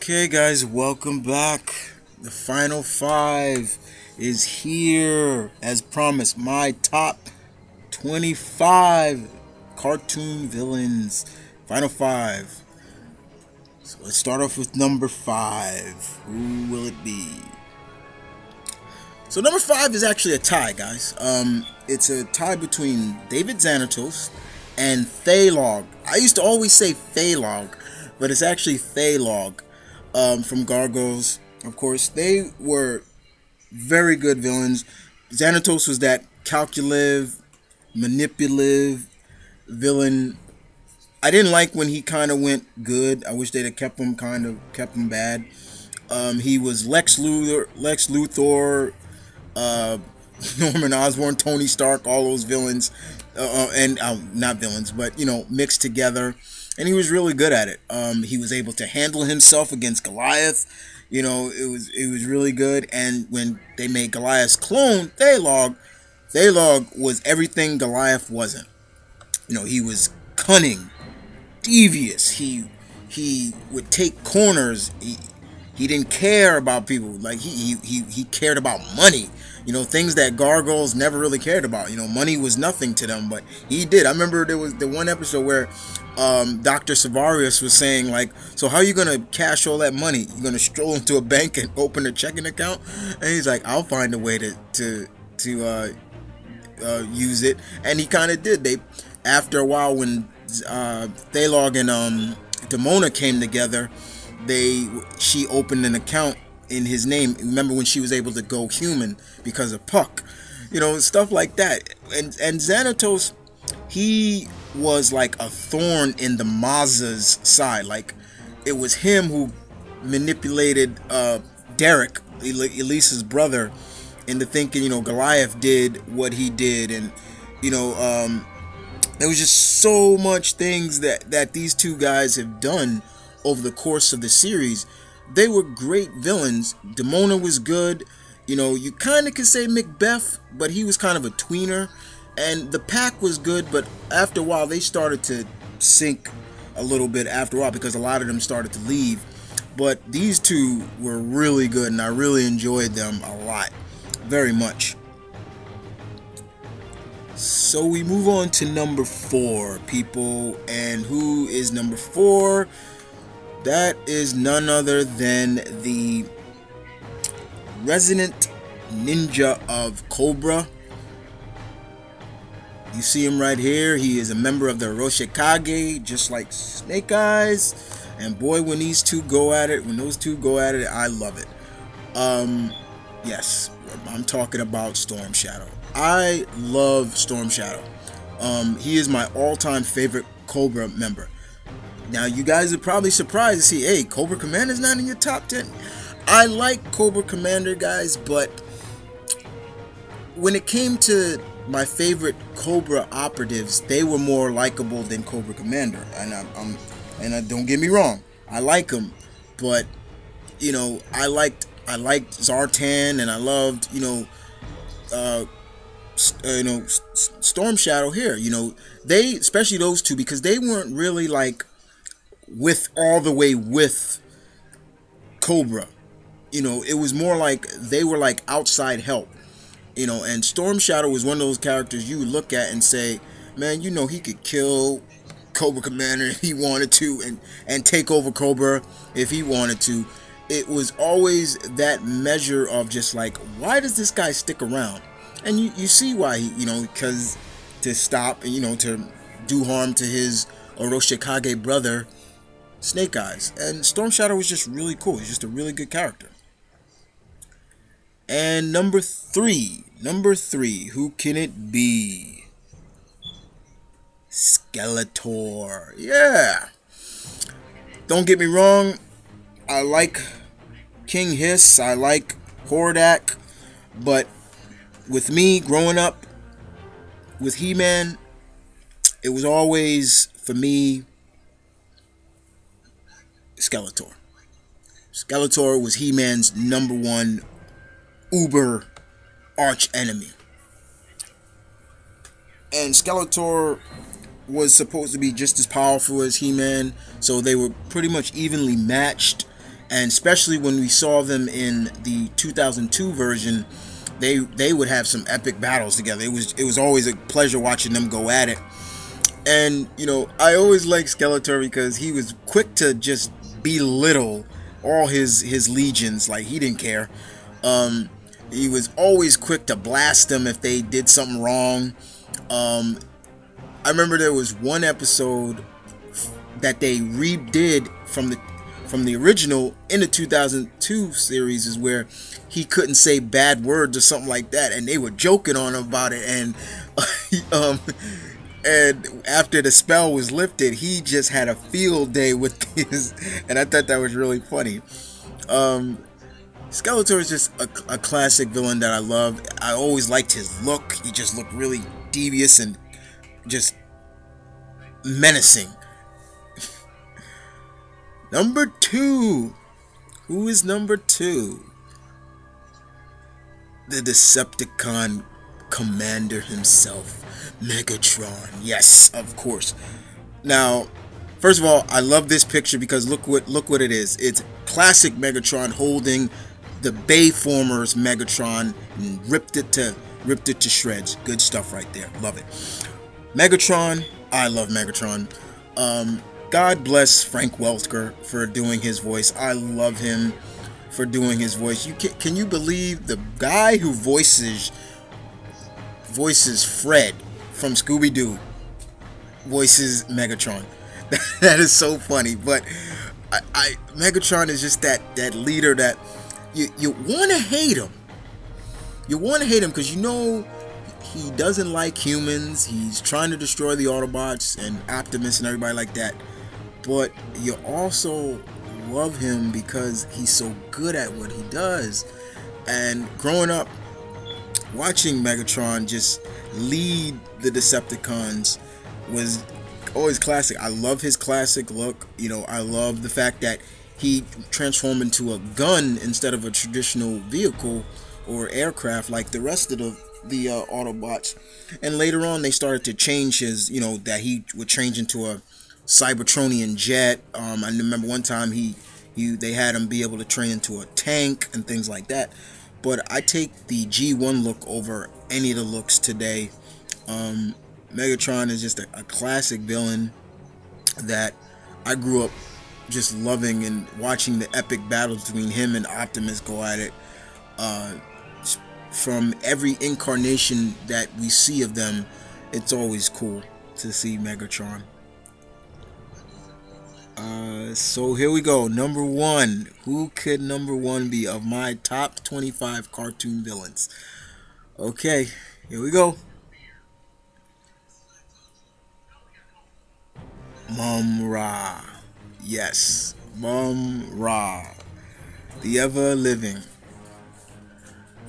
Okay, guys, welcome back. The final five is here. As promised, my top 25 cartoon villains. Final five. So let's start off with number five. Who will it be? So number five is actually a tie, guys. It's a tie between David Xanatos and Thailog. I used to always say Thailog, but it's actually Thailog. From Gargoyles, of course. They were very good villains. Xanatos was that calculative, manipulative villain. I didn't like when he kind of went good. I wish they'd have kept him bad. He was Lex Luthor, Norman Osborn, Tony Stark, all those villains, and not villains, but mixed together. And he was really good at it. He was able to handle himself against Goliath. It was really good. And when they made Goliath's clone, Thailog was everything Goliath wasn't. He was cunning, devious. He would take corners. He didn't care about people. Like he cared about money. Things that Gargoyles never really cared about. Money was nothing to them, but he did. I remember there was the one episode where Dr. Savarius was saying, like, so how are you going to cash all that money? You're going to stroll into a bank and open a checking account? And he's like, I'll find a way to use it. And he kind of did. After a while, when Thailog and Demona came together, she opened an account in his name. Remember when she was able to go human because of Puck, stuff like that. And Xanatos, he was like a thorn in the Mazza's side. Like, it was him who manipulated Derek, Elisa's brother, into thinking Goliath did what he did. And there was just so much things that these two guys have done over the course of the series. They were great villains. Demona was good. You kind of could say Macbeth, but he was kind of a tweener. And the pack was good, but after a while they started to sink a little bit after a while because a lot of them started to leave. But these two were really good, and I really enjoyed them a lot. Very much. So we move on to number four, people. And who is number four? That is none other than the resident ninja of Cobra. You see him right here. He is a member of the Oroshikage, just like Snake Eyes. And boy, when those two go at it, I love it. Yes, I'm talking about Storm Shadow. I love Storm Shadow. He is my all-time favorite Cobra member. Now, you guys are probably surprised to see, hey, Cobra Commander's not in your top 10. I like Cobra Commander, guys, but when it came to my favorite Cobra operatives, they were more likable than Cobra Commander. And don't get me wrong, I like them, but I liked Zartan, and I loved Storm Shadow here. They, especially those two, because they weren't really like all the way with Cobra. It was more like they were like outside help. And Storm Shadow was one of those characters you would look at and say, man, he could kill Cobra Commander if he wanted to, and take over Cobra if he wanted to. It was always that measure of just like, why does this guy stick around? And you see why he, because to stop and, to do harm to his Oroshikage brother, Snake Eyes. And Storm Shadow was just really cool. He's just a really good character. And number three, who can it be? Skeletor. Yeah. Don't get me wrong, I like King Hiss, I like Hordak, but with me growing up with He-Man, it was always, for me, Skeletor. Skeletor was He-Man's number one uber arch enemy. And Skeletor was supposed to be just as powerful as He-Man, so they were pretty much evenly matched. and especially when we saw them in the 2002 version, they would have some epic battles together. It was always a pleasure watching them go at it. And you know, I always liked Skeletor because he was quick to just belittle all his legions. Like, he didn't care. He was always quick to blast them if they did something wrong. I remember there was one episode that they redid from the original in the 2002 series, is where he couldn't say bad words or something like that, and they were joking on him about it. And and after the spell was lifted, he just had a field day with his, and I thought that was really funny. Skeletor is just a classic villain that I love. I always liked his look. He just looked really devious and just menacing. Number 2. Who is number 2? The Decepticon commander himself, Megatron. Yes, of course. Now, first of all, I love this picture because look what it is. It's classic Megatron holding the Bayformers Megatron and ripped it to shreds. Good stuff right there. Love it. Megatron. I love Megatron. God bless Frank Welker for doing his voice. I love him for doing his voice. Can you believe the guy who voices Fred from Scooby-Doo voices Megatron? That is so funny. But Megatron is just that leader that you want to hate him. You want to hate him because you know he doesn't like humans. He's trying to destroy the Autobots and Optimus and everybody like that. But you also love him because he's so good at what he does. And growing up, watching Megatron just lead the Decepticons was always classic. I love his classic look. You know, I love the fact that he transformed into a gun instead of a traditional vehicle or aircraft like the rest of the Autobots. And later on, they started to change his, you know, that he would change into a Cybertronian jet. I remember one time they had him be able to train into a tank and things like that. But I take the G1 look over any of the looks today. Megatron is just a classic villain that I grew up just loving and watching the epic battles between him and Optimus go at it. From every incarnation that we see of them, it's always cool to see Megatron. So here we go. Number 1. Who could number 1 be of my top 25 cartoon villains? Okay, here we go. Mumm-Ra. Yes, Mumm-Ra, the ever-living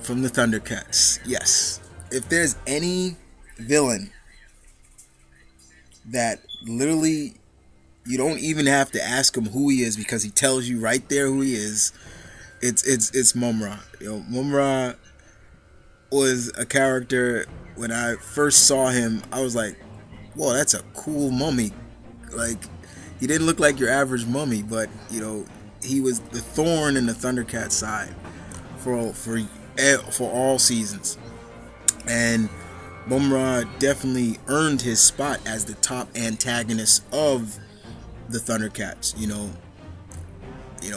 from the Thundercats. Yes, if there's any villain that literally you don't even have to ask him who he is because he tells you right there who he is, it's Mumm-Ra. You know, Mumm-Ra was a character. When I first saw him, I was like, whoa, that's a cool mummy. Like, he didn't look like your average mummy, but you know, he was the thorn in the Thundercat side for all seasons. And Mumm-Ra definitely earned his spot as the top antagonist of the Thundercats. You know,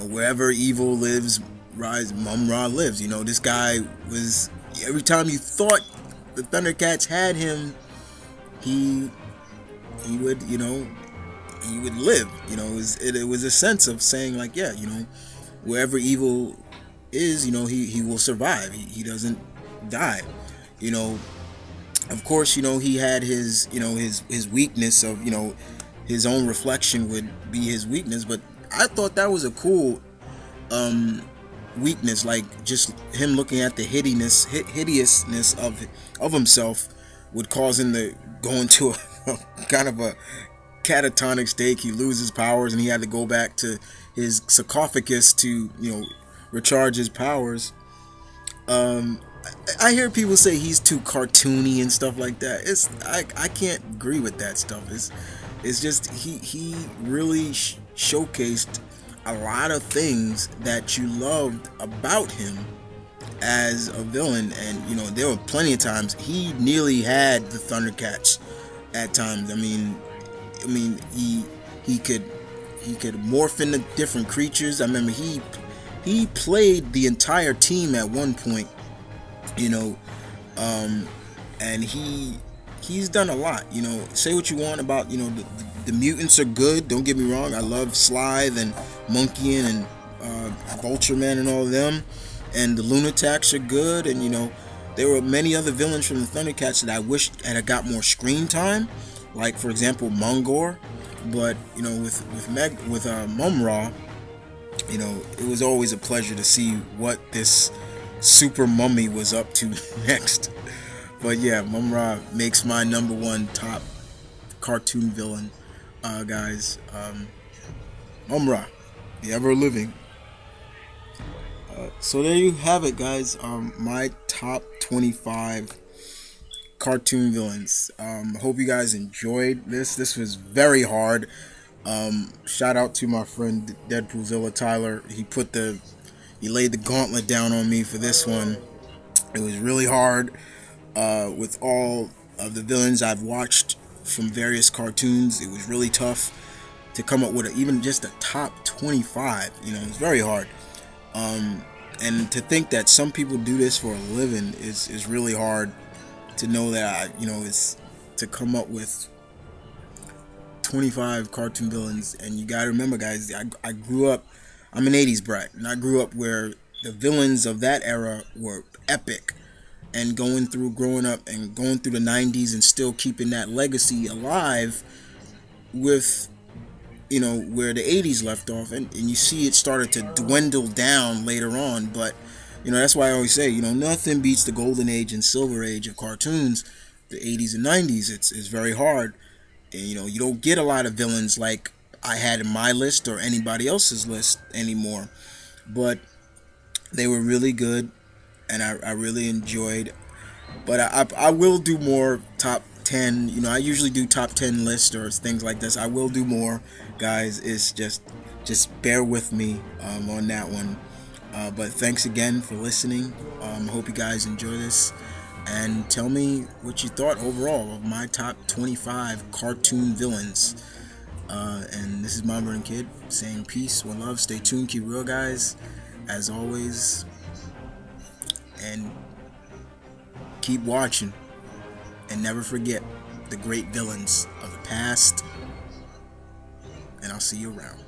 wherever evil lives, Mumm-Ra lives. You know, this guy was, every time you thought the Thundercats had him, he would, you know, he would live. You know, it was a sense of saying like, yeah, you know, wherever evil is, you know, he will survive. He doesn't die. You know, of course, you know, he had his, you know, his weakness of, you know, his own reflection would be his weakness. But I thought that was a cool weakness, like just him looking at the hideousness of himself would cause him to go into a kind of a catatonic state. He loses powers and he had to go back to his sarcophagus to, you know, recharge his powers. I hear people say he's too cartoony and stuff like that. I can't agree with that stuff. It's just he really showcased a lot of things that you loved about him as a villain. And you know, there were plenty of times he nearly had the Thundercats at times. I mean he could morph into different creatures. I remember he played the entire team at one point, you know, and he's done a lot. You know, say what you want about, you know, the mutants are good, don't get me wrong. I love Slythe and Monkey and Vulture Man and all of them, and the Lunatics are good. And you know, there were many other villains from the Thundercats that I wish had got more screen time, like for example Mongor. But you know, with Mumm-Ra, you know, it was always a pleasure to see what this super mummy was up to next. But yeah, Mumm-Ra makes my #1 top cartoon villain, guys. Mumm-Ra, the ever living. So there you have it, guys. My top 25 cartoon villains. Hope you guys enjoyed this. This was very hard. Shout out to my friend Deadpoolzilla Tyler. He laid the gauntlet down on me for this one. It was really hard. With all of the villains I've watched from various cartoons, it was really tough to come up with even just a top 25. You know, it's very hard. And to think that some people do this for a living is really hard. To know that, you know, is to come up with 25 cartoon villains. And you gotta remember, guys, I grew up, I'm an 80s brat, and I grew up where the villains of that era were epic. And growing up and going through the 90s and still keeping that legacy alive with, you know, where the 80s left off. And you see it started to dwindle down later on. But you know, that's why I always say, you know, nothing beats the golden age and silver age of cartoons, the 80s and 90s. It's very hard. And, you know, you don't get a lot of villains like I had in my list or anybody else's list anymore. But they were really good, and I really enjoyed. But I will do more top 10. You know, I usually do top 10 lists or things like this. I will do more, guys. It's just bear with me on that one. But thanks again for listening. Hope you guys enjoy this, and tell me what you thought overall of my top 25 cartoon villains. And this is Mount Vernon Kid saying peace, one love, stay tuned, keep real, guys, as always, and keep watching, and never forget the great villains of the past, and I'll see you around.